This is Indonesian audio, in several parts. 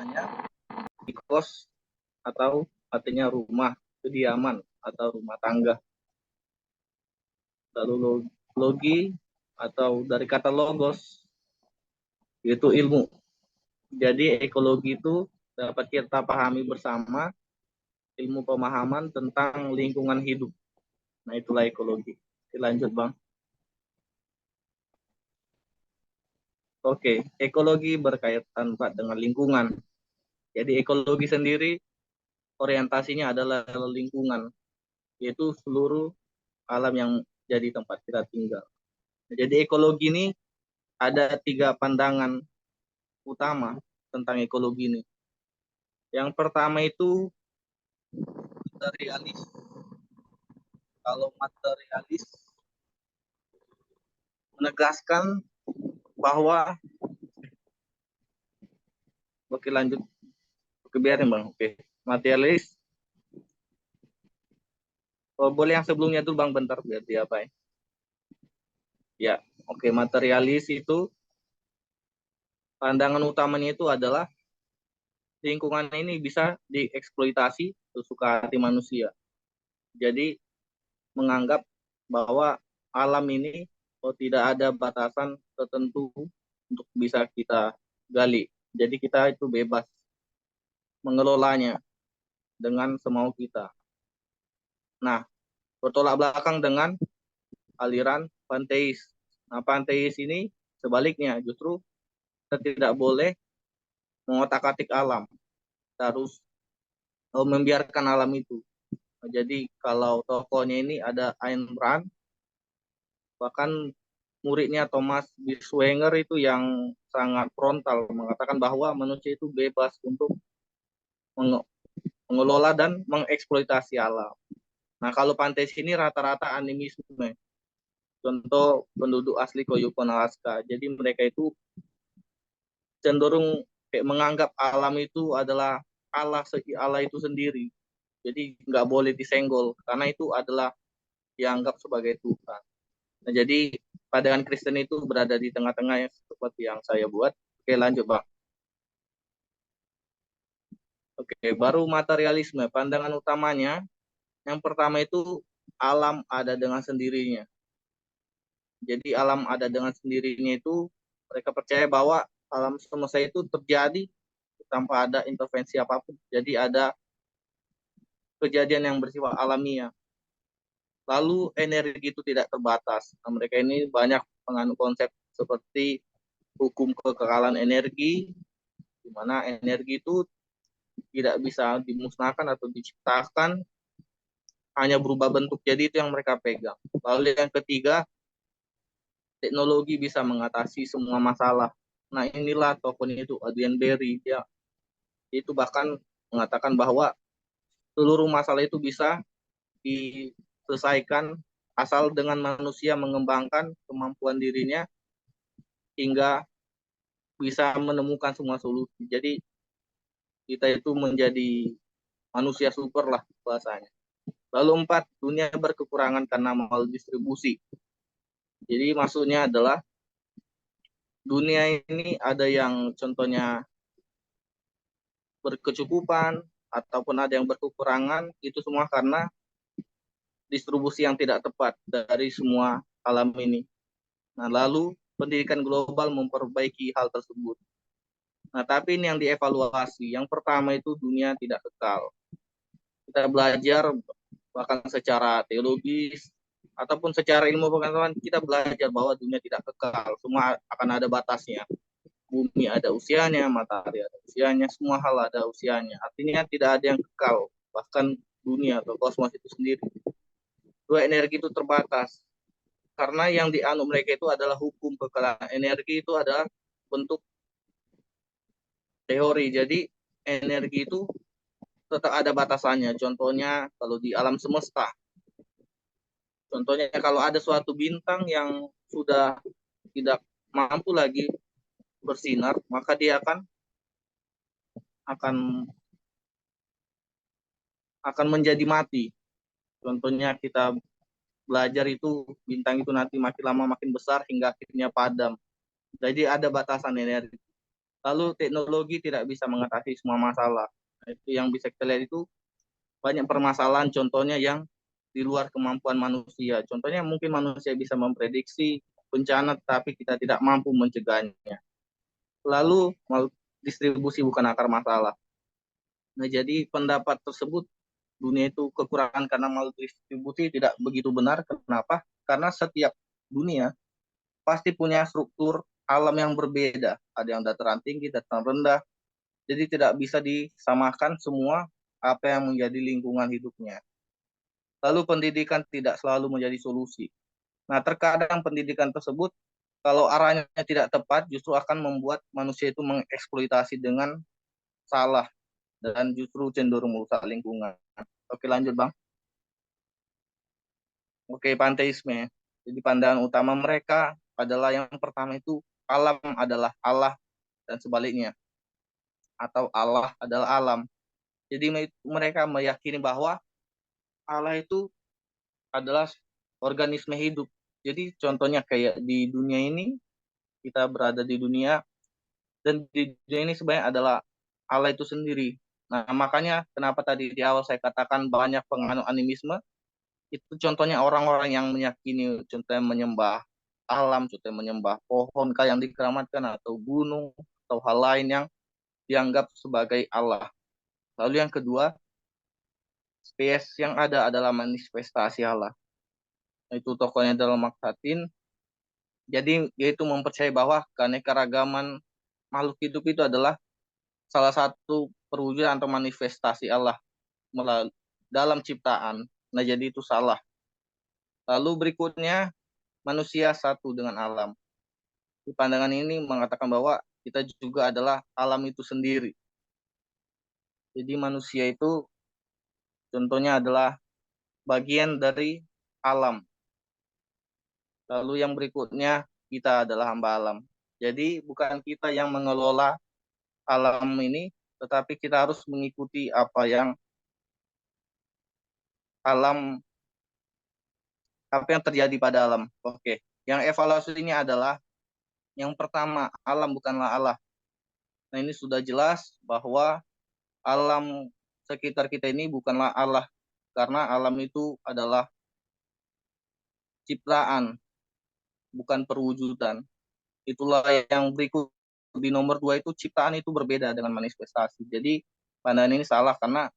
misalnya di kos atau artinya rumah, kediaman atau rumah tangga. Lalu logi atau dari kata logos, yaitu ilmu. Jadi ekologi itu dapat kita pahami bersama ilmu pemahaman tentang lingkungan hidup. Nah, itulah ekologi. Lanjut, Bang. Oke, ekologi berkaitan Pak dengan lingkungan. Jadi ekologi sendiri orientasinya adalah lingkungan, yaitu seluruh alam yang jadi tempat kita tinggal. Jadi ekologi ini ada 3 pandangan utama tentang ekologi ini. Yang pertama itu materialis. Kalau materialis menegaskan bahwa, oke lanjut, oke biarin Bang, oke. Materialis, boleh yang sebelumnya tuh Bang bentar biar dia apa ya. Ya, oke, materialis itu pandangan utamanya itu adalah lingkungan ini bisa dieksploitasi sesuka hati manusia. Jadi menganggap bahwa alam ini tidak ada batasan tertentu untuk bisa kita gali. Jadi kita itu bebas mengelolanya dengan semau kita. Nah, bertolak belakang dengan aliran panteis. Nah, panteis ini sebaliknya justru kita tidak boleh mengotak-atik alam. Kita harus membiarkan alam itu. Jadi kalau tokohnya ini ada Ayn Rand, bahkan muridnya Thomas Biswanger itu yang sangat frontal mengatakan bahwa manusia itu bebas untuk mengelola dan mengeksploitasi alam. Nah, kalau pantai sini rata-rata animisme. Contoh penduduk asli Koyukon Alaska. Jadi mereka itu cenderung kayak menganggap alam itu adalah Allah itu sendiri. Jadi nggak boleh disenggol karena itu adalah dianggap sebagai Tuhan. Nah, jadi pandangan Kristen itu berada di tengah-tengah yang seperti yang saya buat. Oke, lanjut, Bang. Oke, baru materialisme. Pandangan utamanya, yang pertama itu alam ada dengan sendirinya. Jadi alam ada dengan sendirinya itu mereka percaya bahwa alam semesta itu terjadi tanpa ada intervensi apapun. Jadi ada kejadian yang bersifat alamiah. Lalu energi itu tidak terbatas. Nah, mereka ini banyak menganut konsep seperti hukum kekekalan energi, di mana energi itu tidak bisa dimusnahkan atau diciptakan, hanya berubah bentuk. Jadi itu yang mereka pegang. Lalu yang ketiga, teknologi bisa mengatasi semua masalah. Nah, inilah tokohnya itu Adrian Berry. Dia itu bahkan mengatakan bahwa seluruh masalah itu bisa diselesaikan asal dengan manusia mengembangkan kemampuan dirinya hingga bisa menemukan semua solusi. Jadi kita itu menjadi manusia super lah bahasanya. Lalu 4, dunia berkekurangan karena maldistribusi. Jadi maksudnya adalah dunia ini ada yang contohnya berkecukupan ataupun ada yang berkekurangan, itu semua karena distribusi yang tidak tepat dari semua alam ini. Nah, lalu pendidikan global memperbaiki hal tersebut. Nah, tapi ini yang dievaluasi. Yang pertama itu dunia tidak kekal. Kita belajar bahkan secara teologis ataupun secara ilmu pengetahuan kita belajar bahwa dunia tidak kekal. Semua akan ada batasnya. Bumi ada usianya, matahari ada usianya, semua hal ada usianya. Artinya tidak ada yang kekal. Bahkan dunia atau kosmos itu sendiri. Dua, energi itu terbatas. Karena yang dianut mereka itu adalah hukum kekalahan energi itu adalah bentuk teori. Jadi energi itu tetap ada batasannya. Contohnya kalau di alam semesta. Contohnya kalau ada suatu bintang yang sudah tidak mampu lagi bersinar, maka dia akan menjadi mati. Contohnya kita belajar itu bintang itu nanti makin lama makin besar hingga akhirnya padam. Jadi ada batasan energi. Lalu teknologi tidak bisa mengatasi semua masalah. Nah, itu yang bisa kita lihat itu banyak permasalahan contohnya yang di luar kemampuan manusia. Contohnya mungkin manusia bisa memprediksi bencana tapi kita tidak mampu mencegahnya. Lalu distribusi bukan akar masalah. Nah, jadi pendapat tersebut dunia itu kekurangan karena maldistribusi tidak begitu benar. Kenapa? Karena setiap dunia pasti punya struktur alam yang berbeda. Ada yang dataran tinggi, dataran rendah. Jadi tidak bisa disamakan semua apa yang menjadi lingkungan hidupnya. Lalu pendidikan tidak selalu menjadi solusi. Nah, terkadang pendidikan tersebut kalau arahnya tidak tepat justru akan membuat manusia itu mengeksploitasi dengan salah dan justru cenderung merusak lingkungan. Oke, lanjut Bang. Oke, panteisme. Jadi pandangan utama mereka adalah yang pertama itu alam adalah Allah dan sebaliknya, atau Allah adalah alam. Jadi mereka meyakini bahwa Allah itu adalah organisme hidup. Jadi contohnya kayak di dunia ini, kita berada di dunia, dan di dunia ini sebenarnya adalah Allah itu sendiri. Nah, makanya kenapa tadi di awal saya katakan banyak penganut animisme, itu contohnya orang-orang yang meyakini, contohnya menyembah alam, contohnya menyembah pohon yang dikeramatkan, atau gunung, atau hal lain yang dianggap sebagai Allah. Lalu yang kedua, spesies yang ada adalah manifestasi Allah. Itu tokohnya dalam Maksatin. Jadi yaitu mempercayai bahwa keanekaragaman makhluk hidup itu adalah salah satu perwujudan atau manifestasi Allah dalam ciptaan. Nah, jadi itu salah. Lalu berikutnya, manusia satu dengan alam. Di pandangan ini mengatakan bahwa kita juga adalah alam itu sendiri. Jadi manusia itu contohnya adalah bagian dari alam. Lalu yang berikutnya, kita adalah hamba alam. Jadi bukan kita yang mengelola alam ini, tetapi kita harus mengikuti alam apa yang terjadi pada alam. Oke. Yang evaluasi ini adalah yang pertama, alam bukanlah Allah. Nah, ini sudah jelas bahwa alam sekitar kita ini bukanlah Allah, karena alam itu adalah ciptaan, bukan perwujudan. Itulah yang berikut di nomor 2 itu ciptaan itu berbeda dengan manifestasi. Jadi pandangan ini salah karena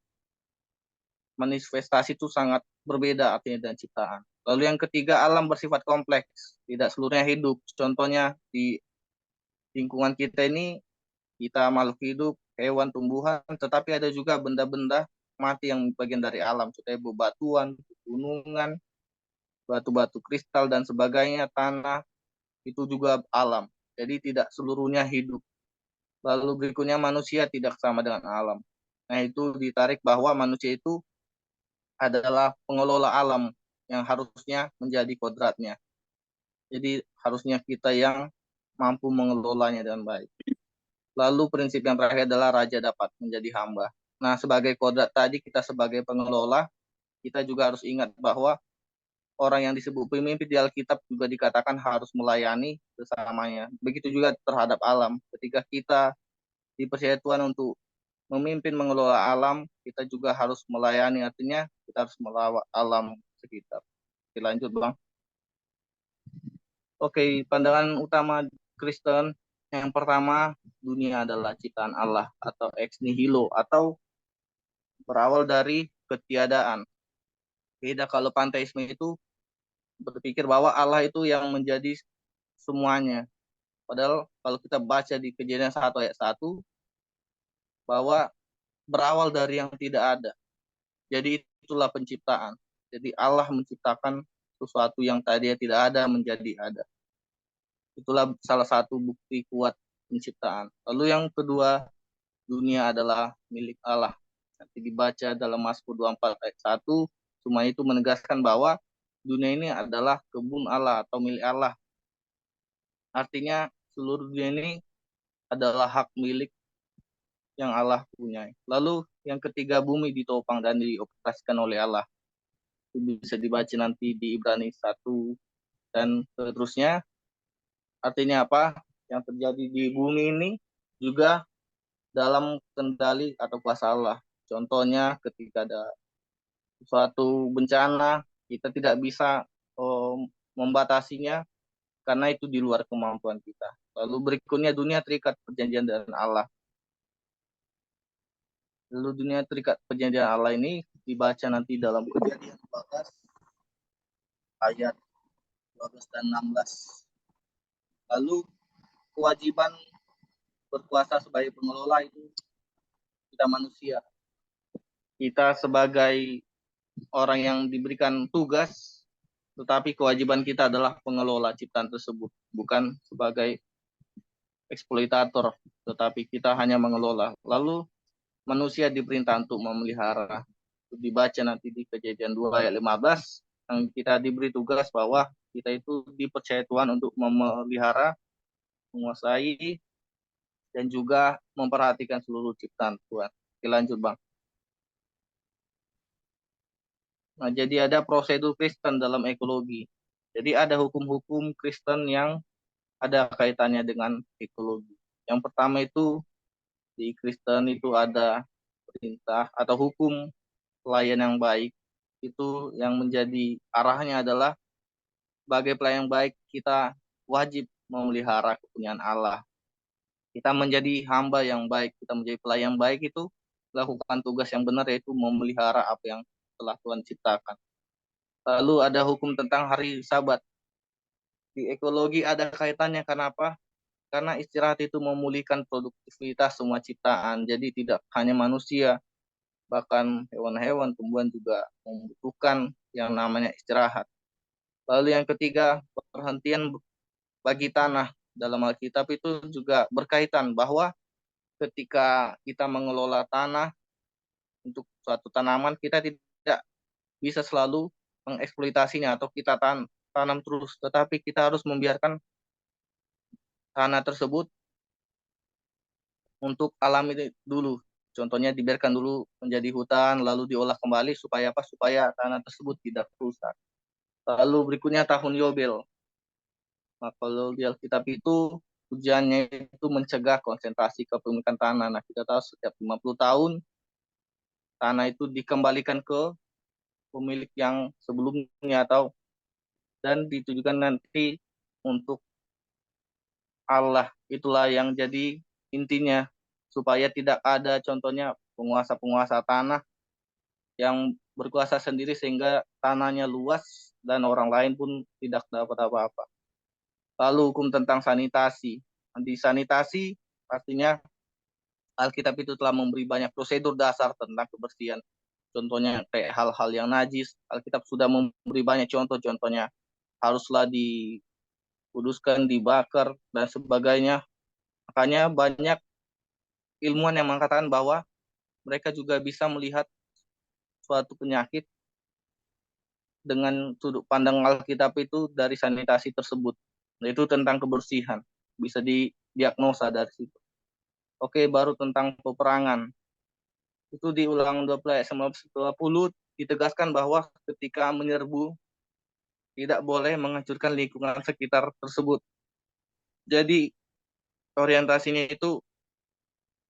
manifestasi itu sangat berbeda artinya dengan ciptaan. Lalu yang ketiga, alam bersifat kompleks, tidak seluruhnya hidup. Contohnya di lingkungan kita ini, kita makhluk hidup, hewan, tumbuhan, tetapi ada juga benda-benda mati yang bagian dari alam, seperti bebatuan, gunungan, batu-batu kristal, dan sebagainya, tanah, itu juga alam. Jadi tidak seluruhnya hidup. Lalu berikutnya, manusia tidak sama dengan alam. Nah, itu ditarik bahwa manusia itu adalah pengelola alam yang harusnya menjadi kodratnya. Jadi harusnya kita yang mampu mengelolanya dengan baik. Lalu prinsip yang terakhir adalah raja dapat menjadi hamba. Nah, sebagai kodrat tadi, kita sebagai pengelola, kita juga harus ingat bahwa orang yang disebut pemimpin di Alkitab juga dikatakan harus melayani sesamanya. Begitu juga terhadap alam. Ketika kita dipercaya Tuhan untuk memimpin mengelola alam, kita juga harus melayani, artinya kita harus melawat alam sekitar. Oke, lanjut Bang. Oke, pandangan utama Kristen yang pertama, dunia adalah ciptaan Allah atau ex nihilo atau berawal dari ketiadaan. Beda kalau panteisme itu berpikir bahwa Allah itu yang menjadi semuanya. Padahal kalau kita baca di Kejadian 1 ayat 1 bahwa berawal dari yang tidak ada. Jadi itulah penciptaan. Jadi Allah menciptakan sesuatu yang tadinya tidak ada menjadi ada. Itulah salah satu bukti kuat penciptaan. Lalu yang kedua, dunia adalah milik Allah. Nanti dibaca dalam Mazmur 24 ayat 1, semua itu menegaskan bahwa dunia ini adalah kebun Allah atau milik Allah. Artinya seluruh dunia ini adalah hak milik yang Allah punya. Lalu yang ketiga, bumi ditopang dan dioperasikan oleh Allah. Itu bisa dibaca nanti di Ibrani 1 dan seterusnya. Artinya apa? Yang terjadi di bumi ini juga dalam kendali atau kuasa Allah. Contohnya ketika ada suatu bencana, kita tidak bisa membatasinya karena itu di luar kemampuan kita. Lalu berikutnya dunia terikat perjanjian dengan Allah. Lalu dunia terikat perjanjian Allah ini dibaca nanti dalam Kejadian 14 ayat 12 dan 16. Lalu kewajiban berkuasa sebagai pengelola itu kita manusia. Kita sebagai orang yang diberikan tugas, tetapi kewajiban kita adalah pengelola ciptaan tersebut, bukan sebagai eksploitator, tetapi kita hanya mengelola. Lalu manusia diperintah untuk memelihara. Dibaca nanti di Kejadian 2 ayat 15, yang kita diberi tugas bahwa kita itu dipercaya Tuhan untuk memelihara, menguasai, dan juga memperhatikan seluruh ciptaan Tuhan. Oke, lanjut Bang. Nah, jadi ada prosedur Kristen dalam ekologi. Jadi ada hukum-hukum Kristen yang ada kaitannya dengan ekologi. Yang pertama itu di Kristen itu ada perintah atau hukum pelayan yang baik. Itu yang menjadi arahnya adalah sebagai pelayan yang baik kita wajib memelihara kepunyaan Allah. Kita menjadi hamba yang baik, kita menjadi pelayan yang baik itu melakukan tugas yang benar, yaitu memelihara apa yang telah Tuhan ciptakan. Lalu ada hukum tentang hari Sabat. Di ekologi ada kaitannya, kenapa? Karena istirahat itu memulihkan produktivitas semua ciptaan. Jadi tidak hanya manusia, bahkan hewan-hewan, tumbuhan juga membutuhkan yang namanya istirahat. Lalu yang ketiga, perhentian bagi tanah. Dalam Alkitab itu juga berkaitan bahwa ketika kita mengelola tanah untuk suatu tanaman, kita tidak bisa selalu mengeksploitasinya atau kita tanam terus, tetapi kita harus membiarkan tanah tersebut untuk alami dulu. Contohnya dibiarkan dulu menjadi hutan, lalu diolah kembali supaya apa? Supaya tanah tersebut tidak rusak. Lalu berikutnya tahun Yobel. Nah, kalau di Alkitab itu tujuannya itu mencegah konsentrasi kepemilikan tanah. Nah, kita tahu setiap 50 tahun tanah itu dikembalikan ke pemilik yang sebelumnya atau dan ditujukan nanti untuk Allah. Itulah yang jadi intinya supaya tidak ada contohnya penguasa-penguasa tanah yang berkuasa sendiri sehingga tanahnya luas dan orang lain pun tidak dapat apa-apa. Lalu hukum tentang sanitasi. Di sanitasi artinya Alkitab itu telah memberi banyak prosedur dasar tentang kebersihan. Contohnya kayak hal-hal yang najis, Alkitab sudah memberi banyak contoh, contohnya haruslah dikuduskan, dibakar, dan sebagainya. Makanya banyak ilmuwan yang mengatakan bahwa mereka juga bisa melihat suatu penyakit dengan sudut pandang Alkitab itu dari sanitasi tersebut. Itu tentang kebersihan. Bisa didiagnosa dari situ. Oke, baru tentang peperangan. Itu di Ulangan 12 ayat 19-20 ditegaskan bahwa ketika menyerbu tidak boleh menghancurkan lingkungan sekitar tersebut. Jadi orientasinya itu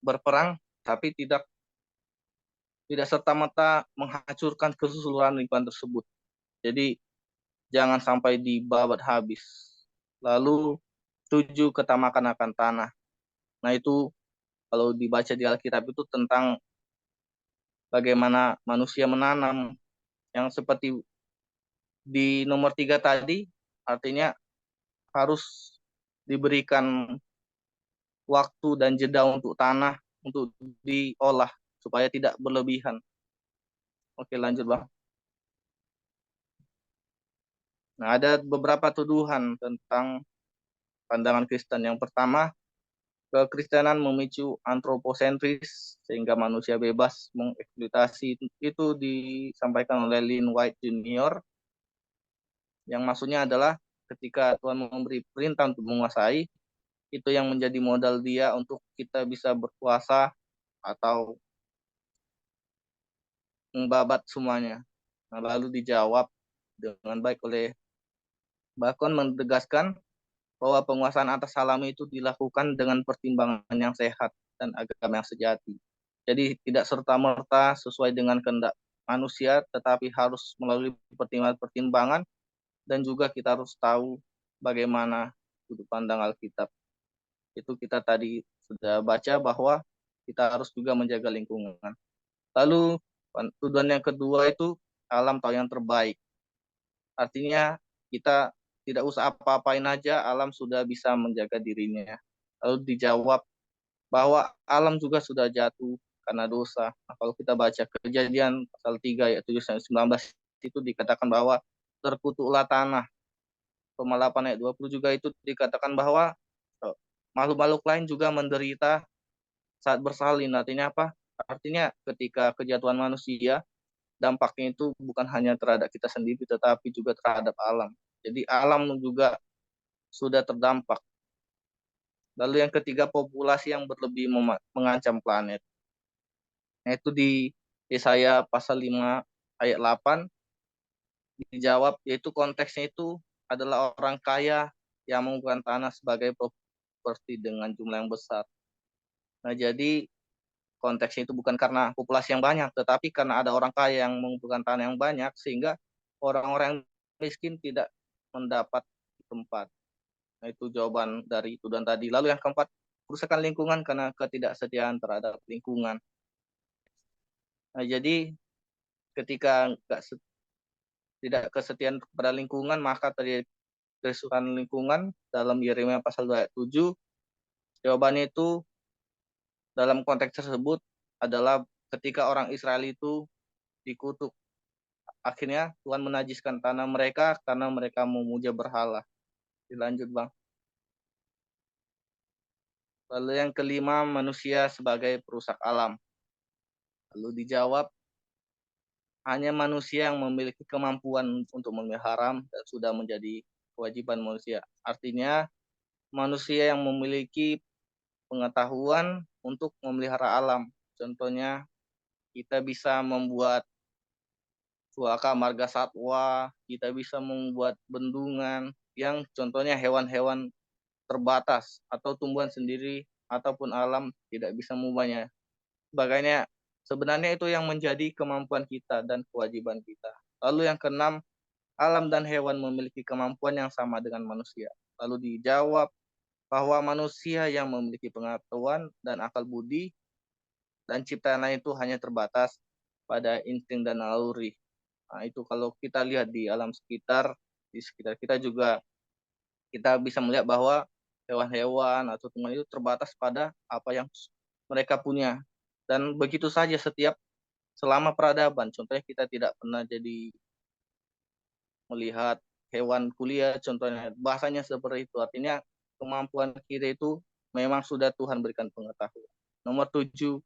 berperang tapi tidak serta-merta menghancurkan keseluruhan lingkungan tersebut. Jadi jangan sampai dibabat habis. Lalu 7 ketamakan akan tanah. Nah itu kalau dibaca di Alkitab itu tentang bagaimana manusia menanam yang seperti di nomor 3 tadi, artinya harus diberikan waktu dan jeda untuk tanah untuk diolah supaya tidak berlebihan. Oke, lanjut Bang. Nah, ada beberapa tuduhan tentang pandangan Kristen. Yang pertama, kekristenan memicu antroposentris sehingga manusia bebas mengeksploitasi. Itu disampaikan oleh Lynn White Jr. Yang maksudnya adalah ketika Tuhan memberi perintah untuk menguasai, itu yang menjadi modal dia untuk kita bisa berkuasa atau membabat semuanya. Nah, lalu dijawab dengan baik oleh Bacon menegaskan bahwa penguasaan atas alam itu dilakukan dengan pertimbangan yang sehat dan agama yang sejati. Jadi tidak serta-merta sesuai dengan kehendak manusia, tetapi harus melalui pertimbangan-pertimbangan, dan juga kita harus tahu bagaimana sudut pandang Alkitab. Itu kita tadi sudah baca bahwa kita harus juga menjaga lingkungan. Lalu tujuan yang kedua itu alam tahu yang terbaik. Artinya kita tidak usah apa-apain aja, alam sudah bisa menjaga dirinya. Lalu dijawab bahwa alam juga sudah jatuh karena dosa. Nah, kalau kita baca Kejadian pasal 3 ayat 7 sampai 19 itu dikatakan bahwa terkutuklah tanah. Roma 8 ayat 20 juga itu dikatakan bahwa makhluk-makhluk lain juga menderita saat bersalin. Artinya apa? Artinya ketika kejatuhan manusia, dampaknya itu bukan hanya terhadap kita sendiri, tetapi juga terhadap alam. Jadi alam juga sudah terdampak. Lalu yang ketiga, populasi yang berlebih mengancam planet. Yaitu di Yesaya pasal 5 ayat 8 dijawab, yaitu konteksnya itu adalah orang kaya yang mengumpulkan tanah sebagai properti dengan jumlah yang besar. Nah, jadi konteksnya itu bukan karena populasi yang banyak, tetapi karena ada orang kaya yang mengumpulkan tanah yang banyak, sehingga orang-orang miskin tidak mendapat tempat. Nah, itu jawaban dari tuduhan tadi. Lalu yang keempat, kerusakan lingkungan karena ketidaksetiaan terhadap lingkungan. Nah, jadi ketika tidak kesetiaan kepada lingkungan, maka terjadi kerusakan lingkungan dalam Yeremia pasal 2 ayat 7. Jawabannya itu dalam konteks tersebut adalah ketika orang Israel itu dikutuk. Akhirnya Tuhan menajiskan tanah mereka karena mereka memuja berhala. Dilanjut, Bang. Lalu yang kelima, manusia sebagai perusak alam. Lalu dijawab, hanya manusia yang memiliki kemampuan untuk memelihara dan sudah menjadi kewajiban manusia. Artinya, manusia yang memiliki pengetahuan untuk memelihara alam. Contohnya, kita bisa membuat suaka marga satwa, kita bisa membuat bendungan yang contohnya hewan-hewan terbatas atau tumbuhan sendiri ataupun alam tidak bisa mengubahnya. Sebagainya, sebenarnya itu yang menjadi kemampuan kita dan kewajiban kita. Lalu yang keenam, alam dan hewan memiliki kemampuan yang sama dengan manusia. Lalu dijawab bahwa manusia yang memiliki pengetahuan dan akal budi dan ciptaan lain itu hanya terbatas pada insting dan naluri. Nah, itu kalau kita lihat di alam sekitar, di sekitar kita juga kita bisa melihat bahwa hewan-hewan atau tumbuhan itu terbatas pada apa yang mereka punya. Dan begitu saja setiap selama peradaban. Contohnya kita tidak pernah jadi melihat hewan kuliah, contohnya bahasanya seperti itu. Artinya kemampuan kita itu memang sudah Tuhan berikan pengetahuan. Nomor 7,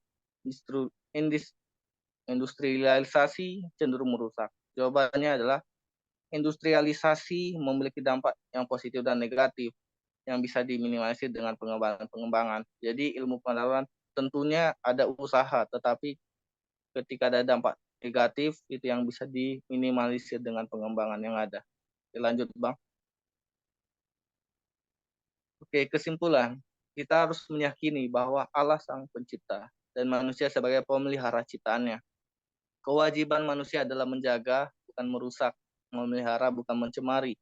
industrialisasi cenderung merusak. Jawabannya adalah industrialisasi memiliki dampak yang positif dan negatif yang bisa diminimalisir dengan pengembangan. Jadi ilmu pengetahuan tentunya ada usaha, tetapi ketika ada dampak negatif itu yang bisa diminimalisir dengan pengembangan yang ada. Lanjut, Bang. Oke, kesimpulan. Kita harus meyakini bahwa Allah sang pencipta dan manusia sebagai pemelihara ciptaannya. Kewajiban manusia adalah menjaga, bukan merusak, memelihara, bukan mencemari.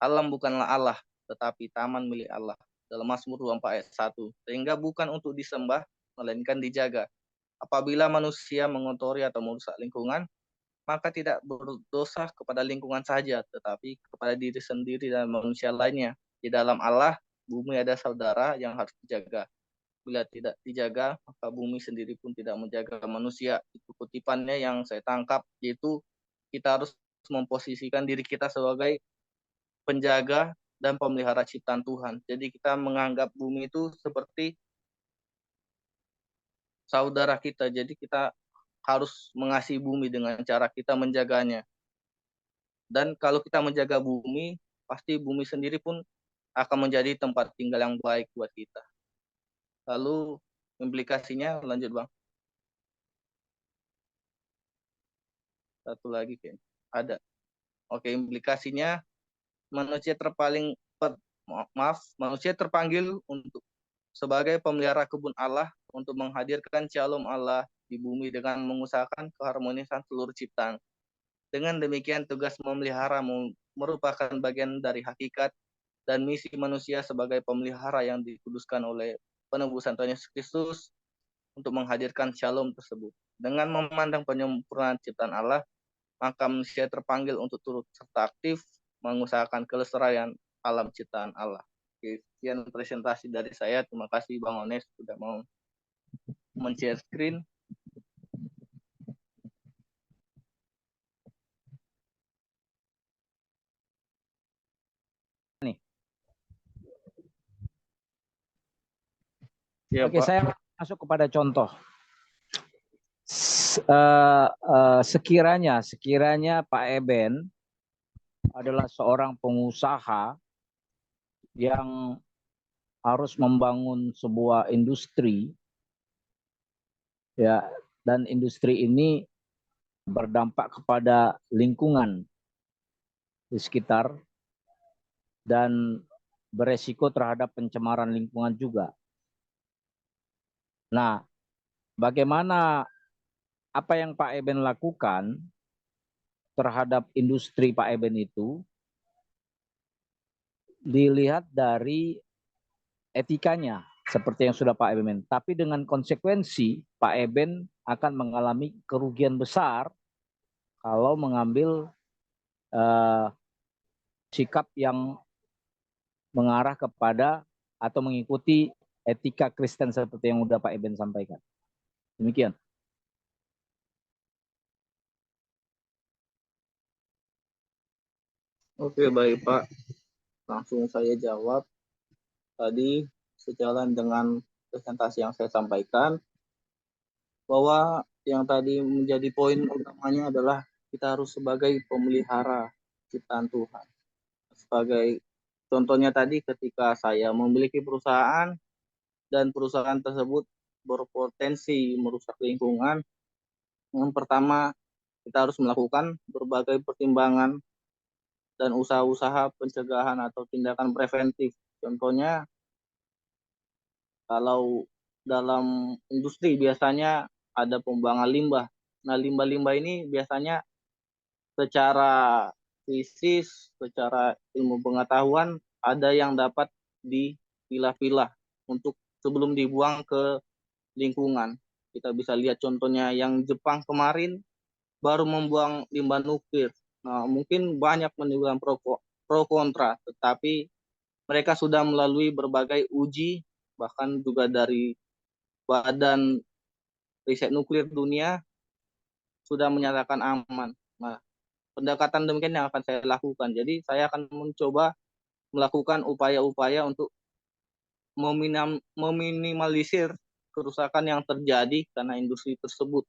Alam bukanlah Allah, tetapi taman milik Allah. Dalam Mazmur 24 ayat 1. Sehingga bukan untuk disembah, melainkan dijaga. Apabila manusia mengotori atau merusak lingkungan, maka tidak berdosa kepada lingkungan saja, tetapi kepada diri sendiri dan manusia lainnya. Di dalam Allah, bumi ada saudara yang harus dijaga. Bila tidak dijaga, maka bumi sendiri pun tidak menjaga manusia. Itu kutipannya yang saya tangkap, yaitu kita harus memposisikan diri kita sebagai penjaga dan pemelihara ciptaan Tuhan. Jadi kita menganggap bumi itu seperti saudara kita. Jadi kita harus mengasihi bumi dengan cara kita menjaganya. Dan kalau kita menjaga bumi, pasti bumi sendiri pun akan menjadi tempat tinggal yang baik buat kita. Lalu implikasinya, lanjut, Bang. Satu lagi kayaknya. Ada. Oke, implikasinya manusia manusia terpanggil untuk sebagai pemelihara kebun Allah untuk menghadirkan shalom Allah di bumi dengan mengusahakan keharmonisan seluruh ciptaan. Dengan demikian tugas memelihara merupakan bagian dari hakikat dan misi manusia sebagai pemelihara yang dikuduskan oleh penebusan Tuhan Yesus Kristus untuk menghadirkan shalom tersebut. Dengan memandang penyempurnaan ciptaan Allah, maka manusia terpanggil untuk turut serta aktif mengusahakan kelestarian alam ciptaan Allah. Sekian presentasi dari saya. Terima kasih Bang Ones sudah mau men-share screen. Nih. Ya, Oke, Pak. saya masuk kepada contoh. Sekiranya Pak Eben adalah seorang pengusaha yang harus membangun sebuah industri, ya, dan industri ini berdampak kepada lingkungan di sekitar dan beresiko terhadap pencemaran lingkungan juga. Nah, bagaimana apa yang Pak Eben lakukan terhadap industri Pak Eben itu dilihat dari etikanya seperti yang sudah Pak Eben. Tapi dengan konsekuensi Pak Eben akan mengalami kerugian besar kalau mengambil sikap yang mengarah kepada atau mengikuti etika Kristen seperti yang sudah Pak Eben sampaikan. Demikian. Oke, baik Pak. Langsung saya jawab. Tadi sejalan dengan presentasi yang saya sampaikan, bahwa yang tadi menjadi poin utamanya adalah kita harus sebagai pemelihara ciptaan Tuhan. Sebagai contohnya tadi ketika saya memiliki perusahaan dan perusahaan tersebut berpotensi merusak lingkungan, yang pertama kita harus melakukan berbagai pertimbangan dan usaha-usaha pencegahan atau tindakan preventif. Contohnya, kalau dalam industri biasanya ada pembuangan limbah. Nah, limbah-limbah ini biasanya secara fisis, secara ilmu pengetahuan, ada yang dapat dipilah-pilah untuk sebelum dibuang ke lingkungan. Kita bisa lihat contohnya yang Jepang kemarin baru membuang limbah nuklir. Nah, mungkin banyak menimbulkan pro kontra, tetapi mereka sudah melalui berbagai uji, bahkan juga dari Badan Riset Nuklir Dunia sudah menyatakan aman. Nah, pendekatan demikian yang akan saya lakukan. Jadi saya akan mencoba melakukan upaya-upaya untuk meminimalisir kerusakan yang terjadi karena industri tersebut.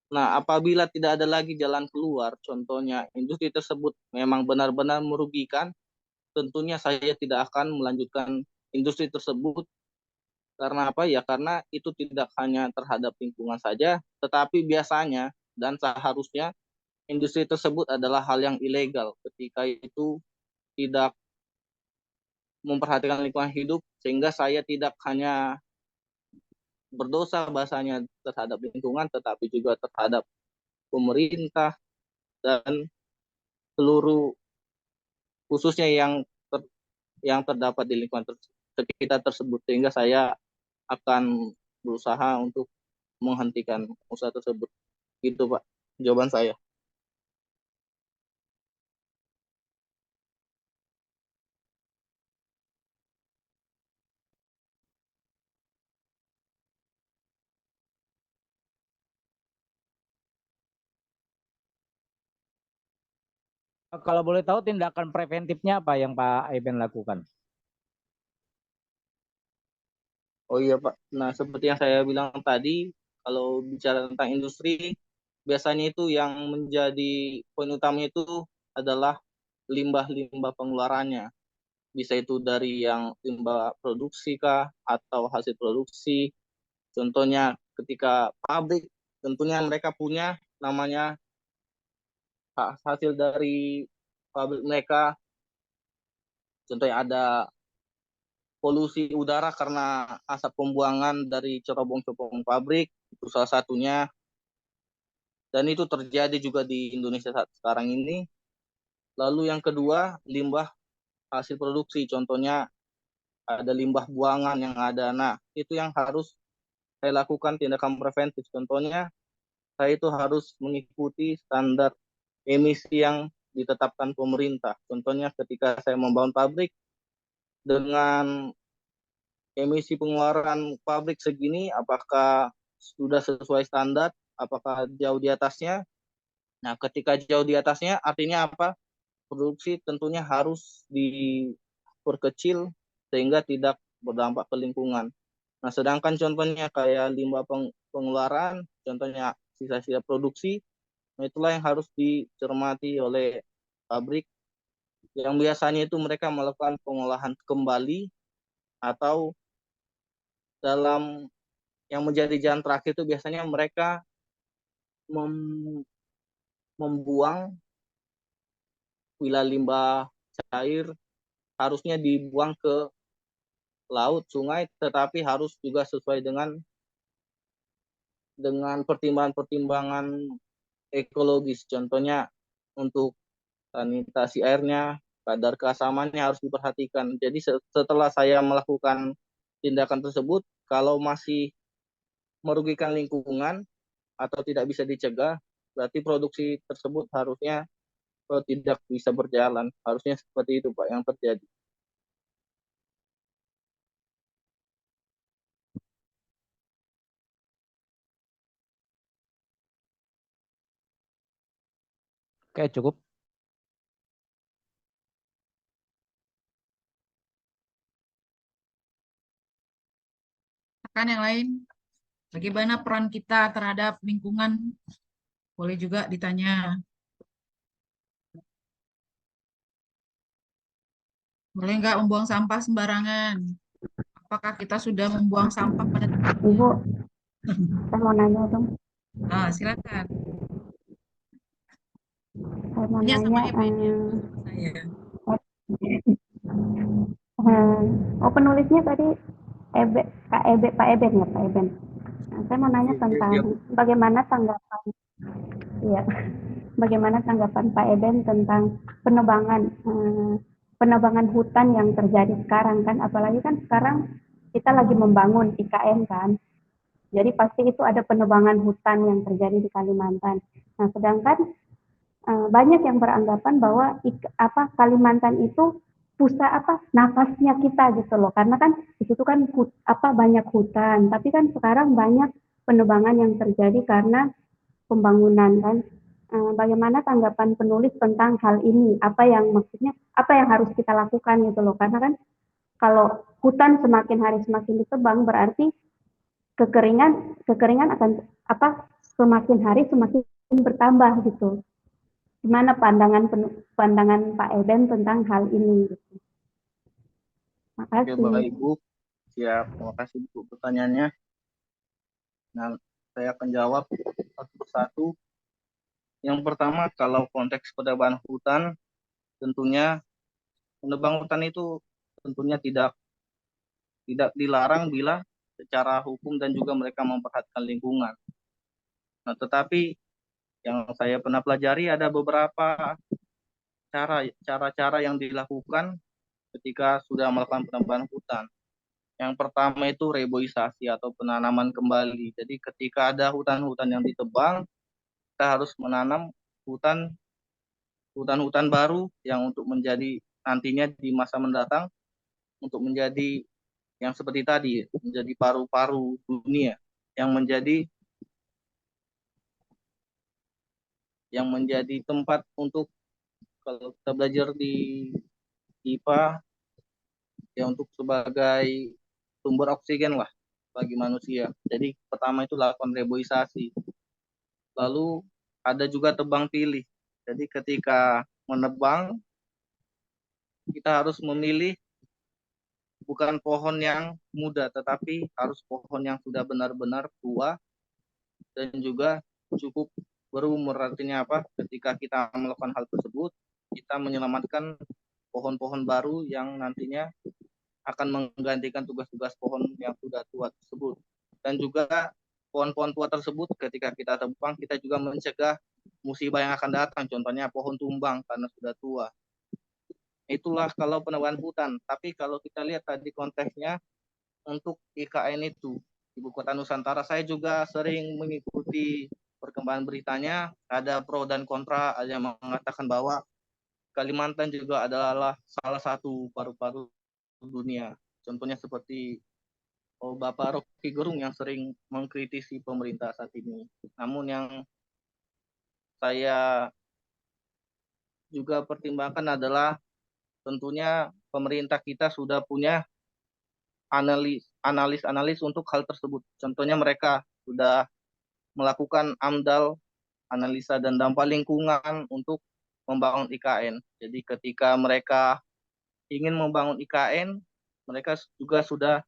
Nah, apabila tidak ada lagi jalan keluar, contohnya industri tersebut memang benar-benar merugikan, tentunya saya tidak akan melanjutkan industri tersebut. Karena apa? Ya karena itu tidak hanya terhadap lingkungan saja, tetapi biasanya dan seharusnya industri tersebut adalah hal yang ilegal ketika itu tidak memperhatikan lingkungan hidup, sehingga saya tidak hanya berdosa bahasanya terhadap lingkungan, tetapi juga terhadap pemerintah dan seluruh khususnya yang terdapat di lingkungan sekitar tersebut, sehingga saya akan berusaha untuk menghentikan usaha tersebut. Gitu Pak, jawaban saya. Kalau boleh tahu tindakan preventifnya apa yang Pak Eben lakukan? Oh iya Pak, nah seperti yang saya bilang tadi, kalau bicara tentang industri, biasanya itu yang menjadi poin utamanya itu adalah limbah-limbah pengeluarannya. Bisa itu dari yang limbah produksi kah, atau hasil produksi. Contohnya ketika pabrik, tentunya mereka punya namanya hasil dari pabrik mereka Contohnya ada polusi udara karena asap pembuangan dari cerobong-cerobong pabrik, itu salah satunya. Dan itu terjadi juga di Indonesia saat sekarang ini. Lalu yang kedua, limbah hasil produksi. Contohnya ada limbah buangan yang ada. Nah, itu yang harus saya lakukan tindakan preventif. Contohnya, saya itu harus mengikuti standar emisi yang ditetapkan pemerintah. Contohnya ketika saya membangun pabrik dengan emisi pengeluaran pabrik segini, apakah sudah sesuai standar, apakah jauh di atasnya. Nah, ketika jauh di atasnya, artinya apa? Produksi tentunya harus diperkecil sehingga tidak berdampak ke lingkungan. Nah, sedangkan contohnya kayak limbah pengeluaran, contohnya sisa-sisa produksi, nah itulah yang harus dicermati oleh pabrik yang biasanya itu mereka melakukan pengolahan kembali atau dalam yang menjadi jalan terakhir itu biasanya mereka mem membuang bila limbah cair harusnya dibuang ke laut, sungai, tetapi harus juga sesuai dengan pertimbangan-pertimbangan ekologis. Contohnya untuk sanitasi airnya, kadar keasamannya harus diperhatikan. Jadi setelah saya melakukan tindakan tersebut, kalau masih merugikan lingkungan atau tidak bisa dicegah, berarti produksi tersebut harusnya tidak bisa berjalan. Harusnya seperti itu, Pak, yang terjadi. Oke, cukup. Kan yang lain, bagaimana peran kita terhadap lingkungan? Boleh juga ditanya. Boleh nggak membuang sampah sembarangan? Apakah kita sudah membuang sampah pada tempatnya? Ibu, saya mau nanya dong. Ah, silakan. Saya mau Tanya sama nanya, Eben ya, sama saya. oh penulisnya tadi Ebe, Kak Ebe, Pak Eben ya, Pak Eben. Nah, saya mau nanya tentang bagaimana tanggapan, ya, bagaimana tanggapan Pak Eben tentang penebangan, penebangan hutan yang terjadi sekarang kan, apalagi kan sekarang kita lagi membangun IKN kan. Jadi pasti itu ada penebangan hutan yang terjadi di Kalimantan. Nah, sedangkan banyak yang beranggapan bahwa Kalimantan itu pusat nafasnya kita gitu loh, karena kan di situ kan banyak hutan, tapi kan sekarang banyak penebangan yang terjadi karena pembangunan kan. Bagaimana tanggapan penulis tentang hal ini? Apa yang harus kita lakukan gitu loh, karena kan kalau hutan semakin hari semakin ditebang berarti kekeringan akan semakin hari semakin bertambah gitu. Gimana pandangan Pak Eben tentang hal ini? Oke, Makasih. Bapak Ibu. Siap, terima kasih Bu pertanyaannya. Nah, saya akan jawab satu persatu. Yang pertama, kalau konteks penebangan hutan, tentunya menebang hutan itu tentunya tidak dilarang bila secara hukum dan juga mereka memperhatikan lingkungan. Nah, tetapi yang saya pernah pelajari ada beberapa cara-cara yang dilakukan ketika sudah melakukan penebangan hutan. Yang pertama itu reboisasi atau penanaman kembali. Jadi ketika ada hutan-hutan yang ditebang, kita harus menanam hutan-hutan baru yang untuk menjadi nantinya di masa mendatang untuk menjadi yang seperti tadi, menjadi paru-paru dunia yang menjadi tempat untuk, kalau kita belajar di IPA, ya untuk sebagai sumber oksigen lah bagi manusia. Jadi pertama itu lakukan reboisasi. Lalu ada juga tebang pilih. Jadi ketika menebang, kita harus memilih bukan pohon yang muda, tetapi harus pohon yang sudah benar-benar tua dan juga cukup berumur. Artinya apa? Ketika kita melakukan hal tersebut, kita menyelamatkan pohon-pohon baru yang nantinya akan menggantikan tugas-tugas pohon yang sudah tua tersebut. Dan juga pohon-pohon tua tersebut ketika kita tebang, kita juga mencegah musibah yang akan datang, contohnya pohon tumbang karena sudah tua. Itulah kalau penebangan hutan. Tapi kalau kita lihat tadi konteksnya untuk IKN itu, Ibu Kota Nusantara, saya juga sering mengikuti perkembangan beritanya, ada pro dan kontra, ada yang mengatakan bahwa Kalimantan juga adalah salah satu paru-paru dunia. Contohnya seperti Bapak Rocky Gerung yang sering mengkritisi pemerintah saat ini. Namun yang saya juga pertimbangkan adalah tentunya pemerintah kita sudah punya analis untuk hal tersebut. Contohnya mereka sudah melakukan AMDAL, analisa dan dampak lingkungan untuk membangun IKN. Jadi ketika mereka ingin membangun IKN, mereka juga sudah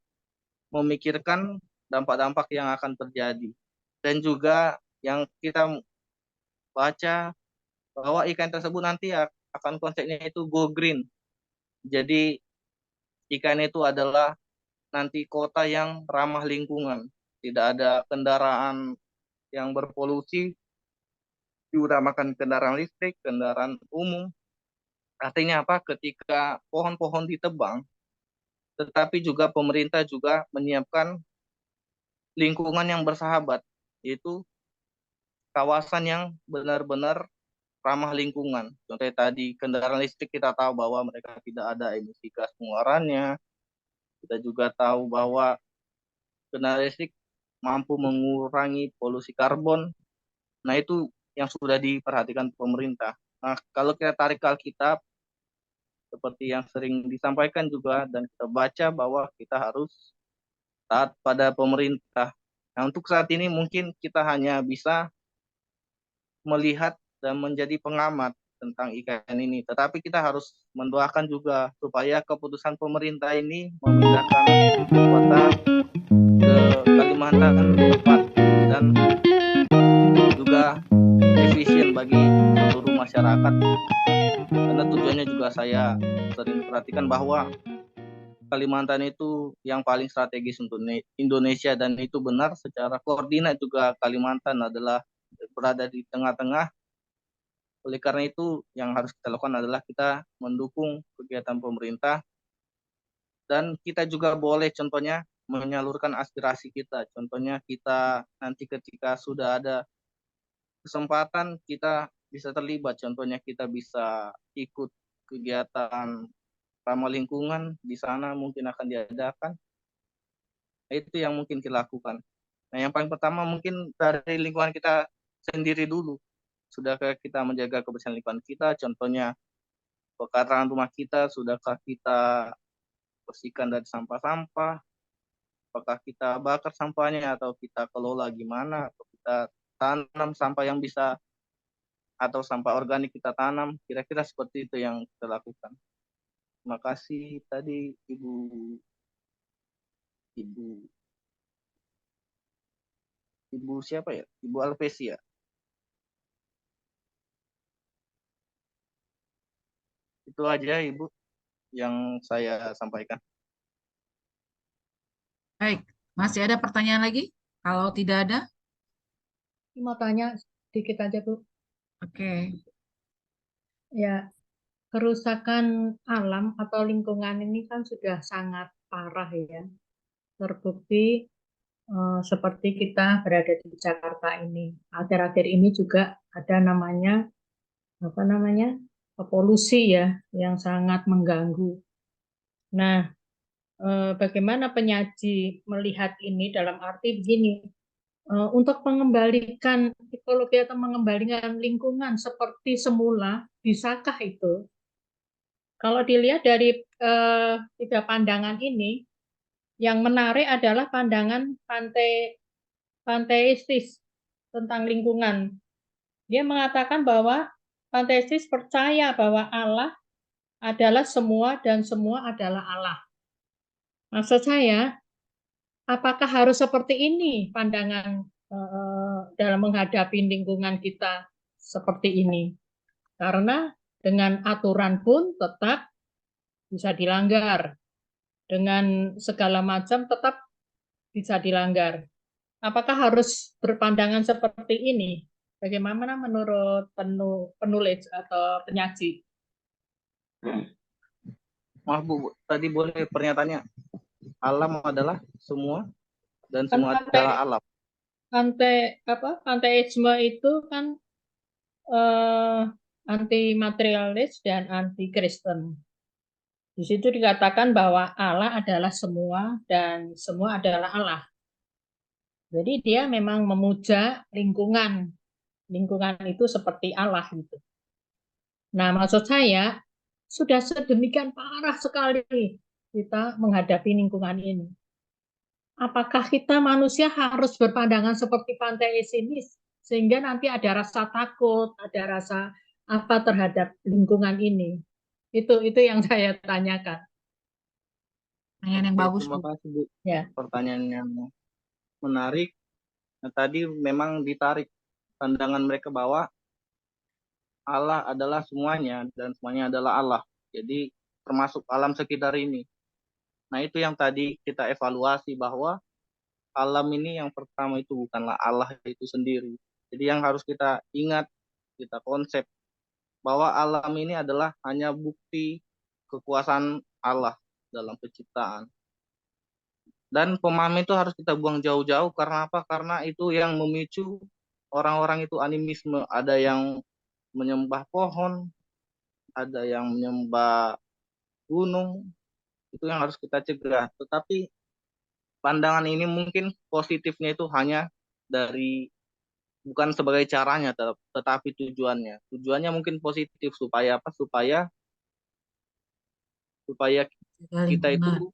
memikirkan dampak-dampak yang akan terjadi. Dan juga yang kita baca bahwa IKN tersebut nanti akan konsepnya itu go green. Jadi IKN itu adalah nanti kota yang ramah lingkungan. Tidak ada kendaraan yang berpolusi, diutamakan kendaraan listrik, kendaraan umum. Artinya apa? Ketika pohon-pohon ditebang, tetapi juga pemerintah juga menyiapkan lingkungan yang bersahabat, yaitu kawasan yang benar-benar ramah lingkungan. Contohnya tadi kendaraan listrik kita tahu bahwa mereka tidak ada emisi gas pengeluarannya. Kita juga tahu bahwa kendaraan listrik mampu mengurangi polusi karbon. Nah, itu yang sudah diperhatikan pemerintah. Nah, kalau kita tarik ke Alkitab, seperti yang sering disampaikan juga dan kita baca bahwa kita harus taat pada pemerintah. Nah, untuk saat ini mungkin kita hanya bisa melihat dan menjadi pengamat tentang IKN ini. Tetapi kita harus mendoakan juga supaya keputusan pemerintah ini memindahkan kota ke Kalimantan tepat dan juga efisien bagi seluruh masyarakat. Karena tujuannya juga saya sering perhatikan bahwa Kalimantan itu yang paling strategis untuk Indonesia, dan itu benar secara koordinat juga Kalimantan adalah berada di tengah-tengah. Oleh karena itu yang harus kita lakukan adalah kita mendukung kegiatan pemerintah, dan kita juga boleh contohnya menyalurkan aspirasi kita. Contohnya kita nanti ketika sudah ada kesempatan kita bisa terlibat, contohnya kita bisa ikut kegiatan ramah lingkungan di sana mungkin akan diadakan. Nah, itu yang mungkin kita lakukan. Nah, yang paling pertama mungkin dari lingkungan kita sendiri dulu. Sudahkah kita menjaga kebersihan lingkungan kita? Contohnya bakaran rumah kita, sudahkah kita bersihkan dari sampah-sampah? Apakah kita bakar sampahnya atau kita kelola gimana? Atau kita tanam sampah yang bisa, atau sampah organik kita tanam? Kira-kira seperti itu yang kita lakukan. Terima kasih tadi Ibu siapa ya? Ibu Alvesia. Itu aja Ibu yang saya sampaikan. Baik, masih ada pertanyaan lagi? Kalau tidak ada, Mau tanya sedikit aja, Bu. oke. Ya, kerusakan alam atau lingkungan ini kan sudah sangat parah ya. Terbukti seperti kita berada di Jakarta ini. Akhir-akhir ini juga ada polusi ya, yang sangat mengganggu. Nah, bagaimana penyaji melihat ini dalam arti begini, untuk mengembalikan ekologi atau mengembalikan lingkungan seperti semula, bisakah itu? Kalau dilihat dari tiga pandangan ini, yang menarik adalah pandangan panteistis tentang lingkungan. Dia mengatakan bahwa panteistis percaya bahwa Allah adalah semua dan semua adalah Allah. Maksud saya, apakah harus seperti ini pandangan dalam menghadapi lingkungan kita seperti ini? Karena dengan aturan pun tetap bisa dilanggar dengan segala macam, tetap bisa dilanggar. Apakah harus berpandangan seperti ini? Bagaimana menurut penulis atau penyaji? Maaf Bu, tadi boleh pernyataannya. Alam adalah semua dan Kan semua adalah alam. panteisme itu kan anti materialis dan anti Kristen. Di situ dikatakan bahwa Allah adalah semua dan semua adalah Allah. Jadi dia memang memuja lingkungan. Lingkungan itu seperti Allah gitu. Nah, maksud saya sudah sedemikian parah sekali kita menghadapi lingkungan ini. Apakah kita manusia harus berpandangan seperti panteis ini sehingga nanti ada rasa takut, ada rasa apa terhadap lingkungan ini? Itu yang saya tanyakan. Pertanyaan yang Oke, bagus, terima Bu. kasih Bu. Ya. Pertanyaan yang menarik. Nah, tadi memang ditarik pandangan mereka bahwa Allah adalah semuanya dan semuanya adalah Allah. Jadi termasuk alam sekitar ini. Nah, itu yang tadi kita evaluasi bahwa alam ini yang pertama itu bukanlah Allah itu sendiri. Jadi yang harus kita ingat, kita konsep bahwa alam ini adalah hanya bukti kekuasaan Allah dalam penciptaan. Dan pemahaman itu harus kita buang jauh-jauh karena apa? Karena itu yang memicu orang-orang itu animisme. Ada yang menyembah pohon, ada yang menyembah gunung, itu yang harus kita cegah. Tetapi pandangan ini mungkin positifnya itu hanya dari bukan sebagai caranya, tetapi tujuannya. Tujuannya mungkin positif supaya apa? Supaya Jaga kita lingkungan. itu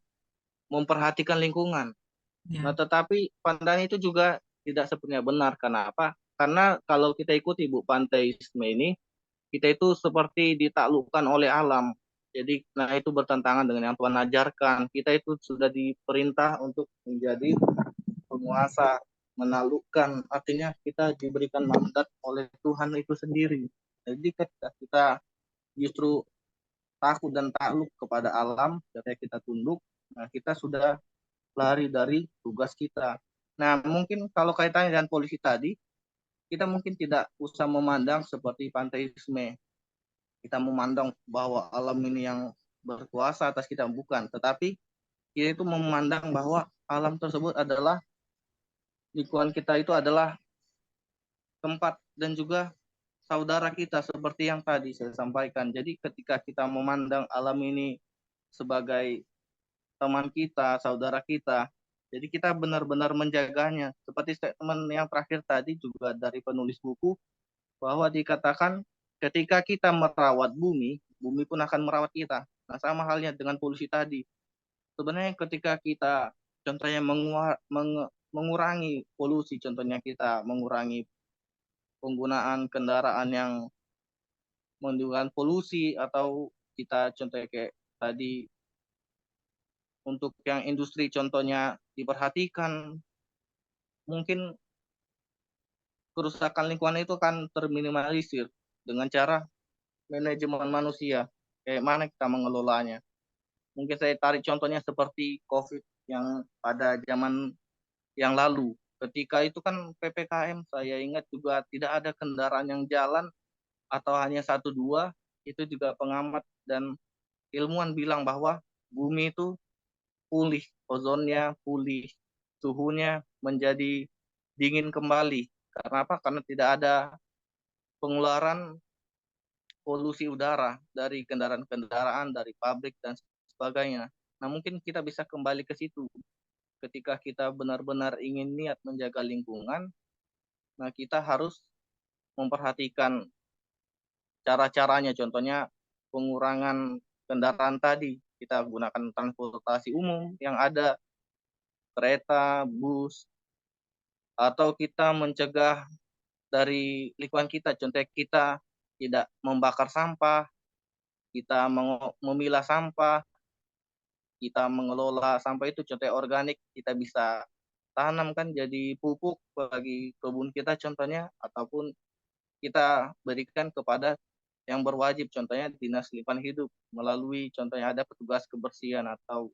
memperhatikan lingkungan. Ya. Nah, tetapi pandangan itu juga tidak sepenuhnya benar. Kenapa? Karena kalau kita ikuti Bu panteisme ini, kita itu seperti ditaklukkan oleh alam. Jadi, nah itu bertentangan dengan yang Tuhan ajarkan. Kita itu sudah diperintah untuk menjadi penguasa, menaklukkan. Artinya kita diberikan mandat oleh Tuhan itu sendiri. Jadi ketika kita justru takut dan takluk kepada alam, ketika kita tunduk, nah kita sudah lari dari tugas kita. Nah, mungkin kalau kaitannya dengan polisi tadi, kita mungkin tidak usah memandang seperti panteisme. Kita memandang bahwa alam ini yang berkuasa atas kita, bukan. Tetapi kita itu memandang bahwa alam tersebut adalah lingkungan kita itu adalah tempat dan juga saudara kita seperti yang tadi saya sampaikan. Jadi ketika kita memandang alam ini sebagai teman kita, saudara kita, jadi kita benar-benar menjaganya. Seperti statement yang terakhir tadi juga dari penulis buku, bahwa dikatakan ketika kita merawat bumi, bumi pun akan merawat kita. Nah, sama halnya dengan polusi tadi. Sebenarnya ketika kita contohnya mengurangi polusi, contohnya kita mengurangi penggunaan kendaraan yang menimbulkan polusi, atau kita contohnya kayak tadi untuk yang industri contohnya diperhatikan, mungkin kerusakan lingkungan itu akan terminimalisir dengan cara manajemen manusia. Kayak mana kita mengelolanya. Mungkin saya tarik contohnya seperti COVID yang pada zaman yang lalu. Ketika itu kan PPKM, saya ingat juga tidak ada kendaraan yang jalan atau hanya satu dua. Itu juga pengamat dan ilmuwan bilang bahwa bumi itu pulih, ozonnya pulih, suhunya menjadi dingin kembali. Karena apa? Karena tidak ada pengeluaran polusi udara dari kendaraan-kendaraan, dari pabrik dan sebagainya. Nah, mungkin kita bisa kembali ke situ. Ketika kita benar-benar ingin niat menjaga lingkungan, nah kita harus memperhatikan cara-caranya. Contohnya pengurangan kendaraan tadi. Kita gunakan transportasi umum yang ada, kereta, bus, atau kita mencegah dari lingkungan kita. Contohnya kita tidak membakar sampah, kita memilah sampah, kita mengelola sampah itu, contohnya organik, kita bisa tanamkan jadi pupuk bagi kebun kita contohnya, ataupun kita berikan kepada yang berwajib, contohnya Dinas Lingkungan Hidup, melalui contohnya ada petugas kebersihan atau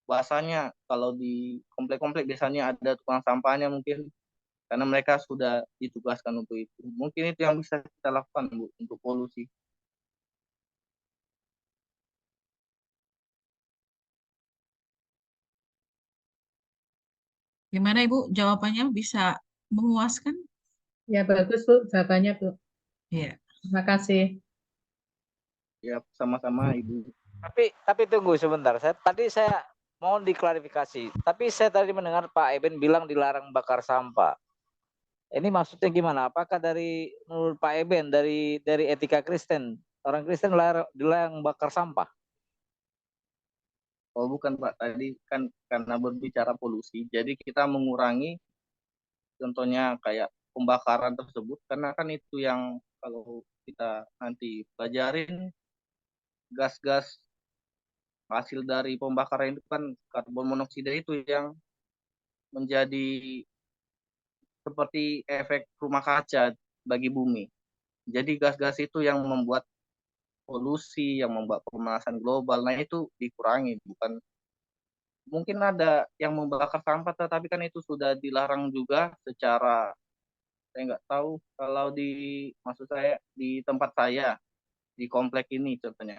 bahasanya kalau di komplek-komplek biasanya ada tukang sampahnya mungkin, karena mereka sudah ditugaskan untuk itu. Mungkin itu yang bisa kita lakukan, Bu, untuk polusi. Gimana Ibu jawabannya, bisa memuaskan? Ya, bagus, Bu, jawabannya, Bu. Iya. Terima kasih. Ya, sama-sama Ibu. Tapi tunggu sebentar. Saya mohon diklarifikasi. Tapi saya tadi mendengar Pak Eben bilang dilarang bakar sampah. Ini maksudnya gimana? Apakah menurut Pak Eben dari etika Kristen, orang Kristen dilarang bakar sampah? Oh bukan Pak, tadi kan karena berbicara polusi, jadi kita mengurangi contohnya kayak pembakaran tersebut, karena kan itu yang kalau kita nanti pelajarin gas-gas hasil dari pembakaran itu kan karbon monoksida itu yang menjadi seperti efek rumah kaca bagi bumi. Jadi gas-gas itu yang membuat polusi, yang membuat pemanasan global. Nah itu dikurangi, bukan mungkin ada yang membakar sampah, tetapi kan itu sudah dilarang juga secara, saya nggak tahu kalau maksud saya di tempat saya di komplek ini contohnya,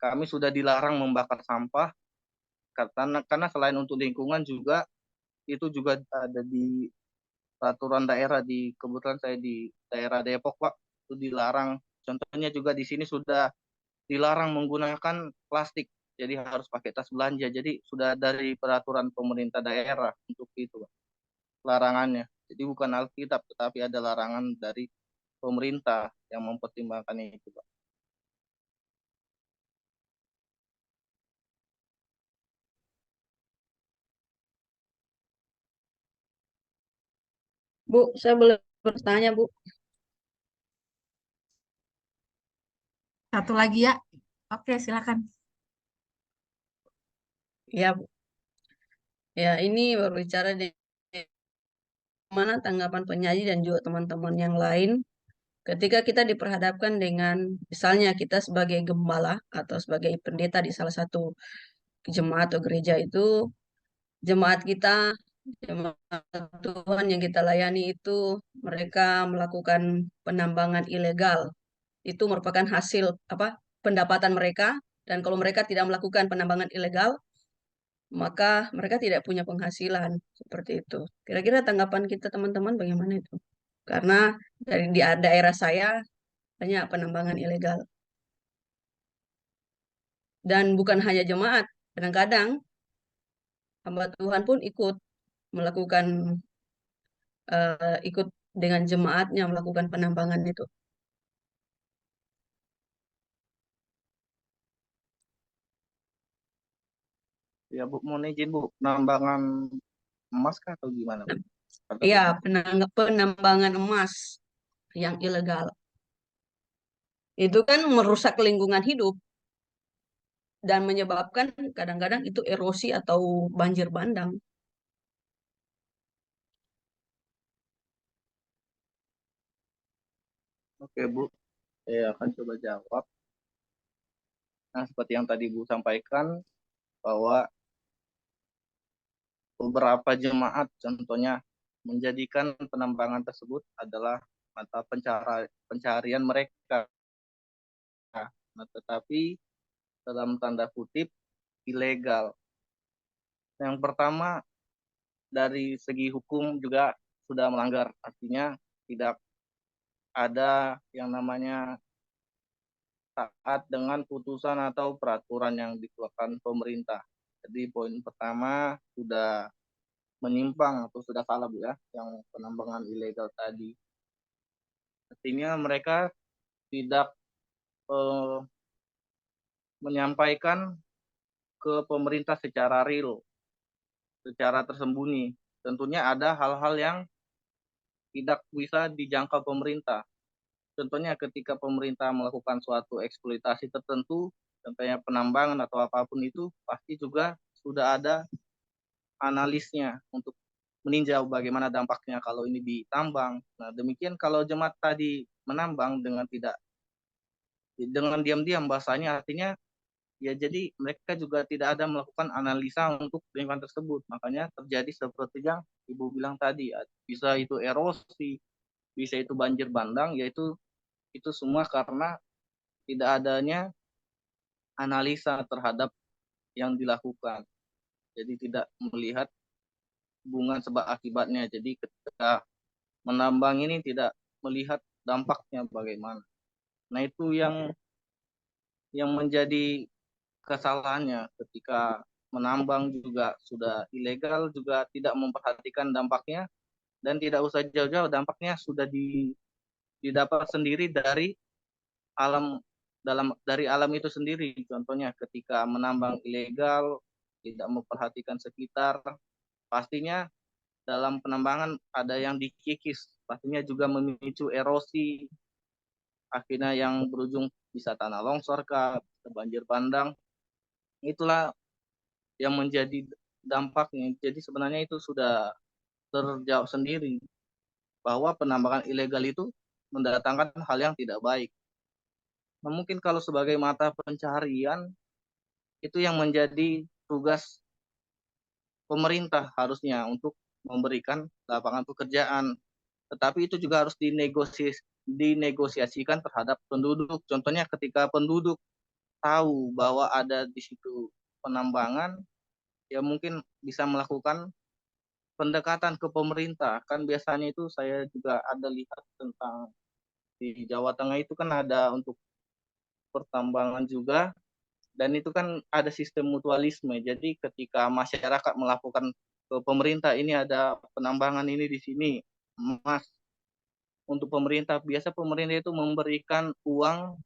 kami sudah dilarang membakar sampah karena selain untuk lingkungan juga itu juga ada di peraturan daerah, di kebetulan saya di daerah Depok Pak, itu dilarang. Contohnya juga di sini sudah dilarang menggunakan plastik, jadi harus pakai tas belanja. Jadi sudah dari peraturan pemerintah daerah untuk itu Pak, larangannya. Jadi bukan Alkitab, tetapi ada larangan dari pemerintah yang mempertimbangkan itu Pak. Bu, saya boleh bertanya, Bu? Satu lagi ya. Oke, silakan. Ya, Bu. Ya, ini berbicara di mana tanggapan penyaji dan juga teman-teman yang lain ketika kita diperhadapkan dengan misalnya kita sebagai gembala atau sebagai pendeta di salah satu jemaat atau gereja itu, jemaat kita, jemaat Tuhan yang kita layani itu mereka melakukan penambangan ilegal. Itu merupakan hasil pendapatan mereka, dan kalau mereka tidak melakukan penambangan ilegal maka mereka tidak punya penghasilan seperti itu. Kira-kira tanggapan kita teman-teman bagaimana itu? Karena di daerah saya banyak penambangan ilegal. Dan bukan hanya jemaat, kadang-kadang hamba Tuhan pun melakukan ikut dengan jemaatnya melakukan penambangan itu. Ya Bu, mohon izin Bu, penambangan emas kah atau gimana Bu? Atau Iya, bagaimana? penambangan emas yang ilegal. Itu kan merusak lingkungan hidup dan menyebabkan kadang-kadang itu erosi atau banjir bandang. Oke Bu, saya akan coba jawab. Nah seperti yang tadi Bu sampaikan, bahwa beberapa jemaat contohnya menjadikan penambangan tersebut adalah mata pencarian mereka. Nah, tetapi dalam tanda kutip ilegal. Yang pertama dari segi hukum juga sudah melanggar, artinya tidak ada yang namanya taat dengan putusan atau peraturan yang dikeluarkan pemerintah. Jadi poin pertama sudah menyimpang atau sudah salah Bu ya, yang penambangan ilegal tadi. Artinya mereka tidak eh, menyampaikan ke pemerintah secara real, secara tersembunyi. Tentunya ada hal-hal yang tidak bisa dijangkau pemerintah. Contohnya ketika pemerintah melakukan suatu eksploitasi tertentu, contohnya penambangan atau apapun itu, pasti juga sudah ada analisnya untuk meninjau bagaimana dampaknya kalau ini ditambang. Nah, demikian kalau jemaat tadi menambang dengan tidak dengan diam-diam bahasanya artinya ya jadi mereka juga tidak ada melakukan analisa untuk lingkungan tersebut. Makanya terjadi seperti yang Ibu bilang tadi, bisa itu erosi, bisa itu banjir bandang, yaitu itu semua karena tidak adanya analisa terhadap yang dilakukan. Jadi tidak melihat hubungan sebab akibatnya. Jadi ketika menambang ini tidak melihat dampaknya bagaimana. Nah, itu yang menjadi kesalahannya ketika menambang juga sudah ilegal, juga tidak memperhatikan dampaknya, dan tidak usah jauh-jauh, dampaknya sudah didapat sendiri dari alam, dari alam itu sendiri. Contohnya ketika menambang ilegal, tidak memperhatikan sekitar, pastinya dalam penambangan ada yang dikikis, pastinya juga memicu erosi, akhirnya yang berujung bisa tanah longsor kah, banjir bandang. Itulah yang menjadi dampaknya. Jadi sebenarnya itu sudah terjawab sendiri bahwa penambangan ilegal itu mendatangkan hal yang tidak baik. Nah, mungkin kalau sebagai mata pencaharian itu yang menjadi tugas pemerintah harusnya untuk memberikan lapangan pekerjaan. Tetapi itu juga harus dinegosiasikan terhadap penduduk. Contohnya ketika penduduk tahu bahwa ada di situ penambangan, ya mungkin bisa melakukan pendekatan ke pemerintah. Kan biasanya itu saya juga ada lihat tentang di Jawa Tengah itu kan ada untuk pertambangan juga, dan itu kan ada sistem mutualisme. Jadi ketika masyarakat melakukan ke pemerintah, ini ada penambangan ini di sini, Mas, untuk pemerintah, biasa pemerintah itu memberikan uang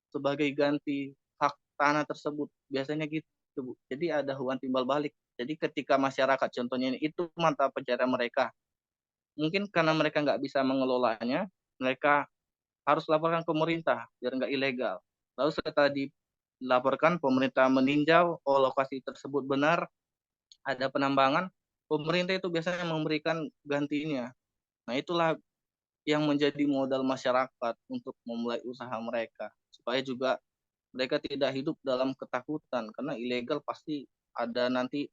sebagai ganti hak tanah tersebut. Biasanya gitu, Bu. Jadi ada uang timbal balik. Jadi ketika masyarakat contohnya ini, itu mata pencarian mereka. Mungkin karena mereka nggak bisa mengelolanya, mereka harus laporkan ke pemerintah biar nggak ilegal. Lalu setelah dilaporkan, pemerintah meninjau, oh lokasi tersebut benar, ada penambangan, pemerintah itu biasanya memberikan gantinya. Nah, itulah yang menjadi modal masyarakat untuk memulai usaha mereka, supaya juga mereka tidak hidup dalam ketakutan, karena ilegal pasti ada nanti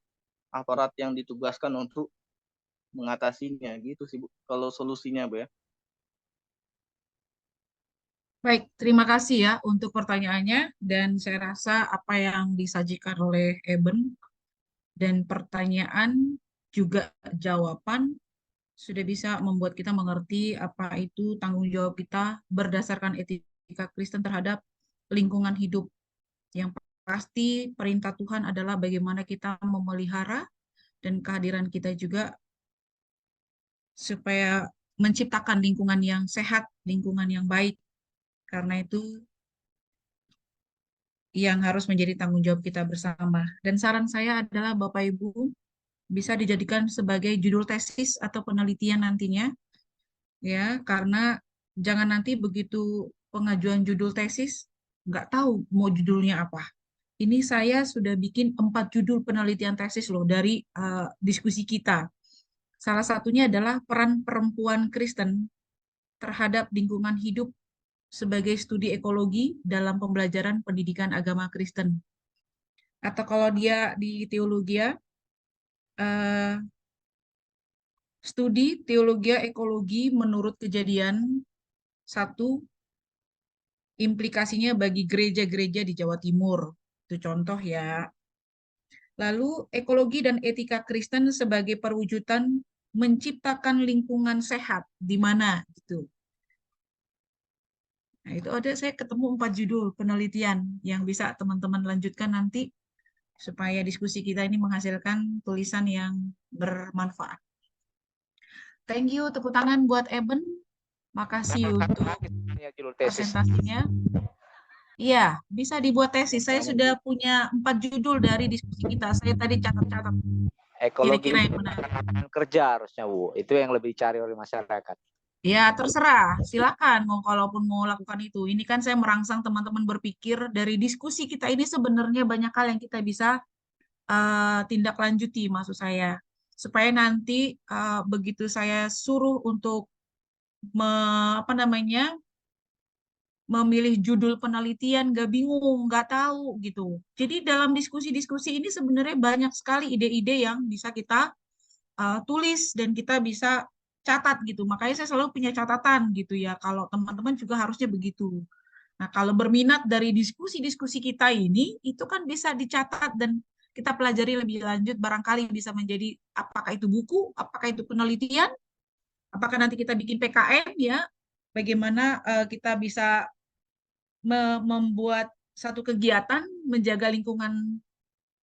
aparat yang ditugaskan untuk mengatasinya. Gitu sih, Bu, kalau solusinya, Bu, ya. Baik, terima kasih ya untuk pertanyaannya, dan saya rasa apa yang disajikan oleh Eben dan pertanyaan juga jawaban sudah bisa membuat kita mengerti apa itu tanggung jawab kita berdasarkan etika Kristen terhadap lingkungan hidup. Yang pasti perintah Tuhan adalah bagaimana kita memelihara dan kehadiran kita juga supaya menciptakan lingkungan yang sehat, lingkungan yang baik. Karena itu yang harus menjadi tanggung jawab kita bersama. Dan saran saya adalah Bapak Ibu bisa dijadikan sebagai judul tesis atau penelitian nantinya, ya, karena jangan nanti begitu pengajuan judul tesis nggak tahu mau judulnya apa. Ini saya sudah bikin 4 judul penelitian tesis loh dari diskusi kita. Salah satunya adalah peran perempuan Kristen terhadap lingkungan hidup sebagai studi ekologi dalam pembelajaran pendidikan agama Kristen. Atau kalau dia di teologi, studi teologi ekologi menurut Kejadian 1, implikasinya bagi gereja-gereja di Jawa Timur. Itu contoh ya. Lalu ekologi dan etika Kristen sebagai perwujudan menciptakan lingkungan sehat di mana gitu. Nah, itu ada saya ketemu 4 judul penelitian yang bisa teman-teman lanjutkan nanti supaya diskusi kita ini menghasilkan tulisan yang bermanfaat. Thank you, tepuk tangan buat Eben. Makasih untuk presentasinya. Iya, bisa dibuat tesis. Saya sudah punya 4 judul dari diskusi kita. Saya tadi catat-catat. Ekologi Kira-kira yang menarik. kerja harusnya, Bu. Itu yang lebih dicari oleh masyarakat. Ya, terserah. Silakan mau kalaupun mau lakukan itu. Ini kan saya merangsang teman-teman berpikir dari diskusi kita ini sebenarnya banyak hal yang kita bisa tindak lanjuti maksud saya. Supaya nanti begitu saya suruh untuk memilih judul penelitian, nggak bingung, nggak tahu gitu. Jadi dalam diskusi-diskusi ini sebenarnya banyak sekali ide-ide yang bisa kita tulis dan kita bisa catat gitu. Makanya saya selalu punya catatan gitu ya. Kalau teman-teman juga harusnya begitu. Nah, kalau berminat dari diskusi-diskusi kita ini, itu kan bisa dicatat dan kita pelajari lebih lanjut, barangkali bisa menjadi apakah itu buku, apakah itu penelitian, apakah nanti kita bikin PKM ya, bagaimana kita bisa membuat satu kegiatan menjaga lingkungan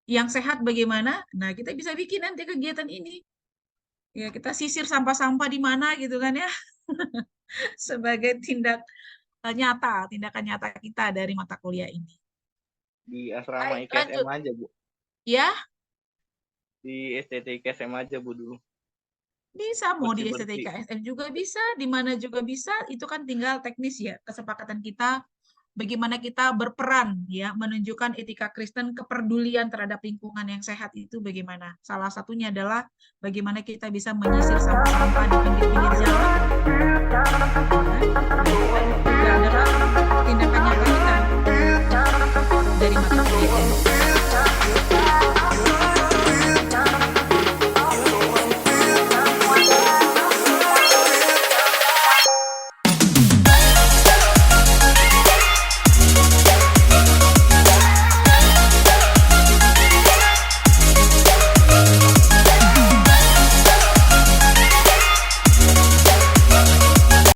yang sehat bagaimana. Nah, kita bisa bikin nanti kegiatan ini. Ya, kita sisir sampah-sampah di mana gitu kan ya. Sebagai tindakan nyata kita dari mata kuliah ini. Di asrama Baik, IKSM lanjut. aja, Bu. Ya, Di STT IKSM aja, Bu, dulu. bisa mau di Bersih-bersih. STT IKSM juga bisa, di mana juga bisa, itu kan tinggal teknis ya, kesepakatan kita bagaimana kita berperan ya menunjukkan etika Kristen, kepedulian terhadap lingkungan yang sehat itu bagaimana. Salah satunya adalah bagaimana kita bisa menyisir sampah-sampah di pinggir-pinggir jalan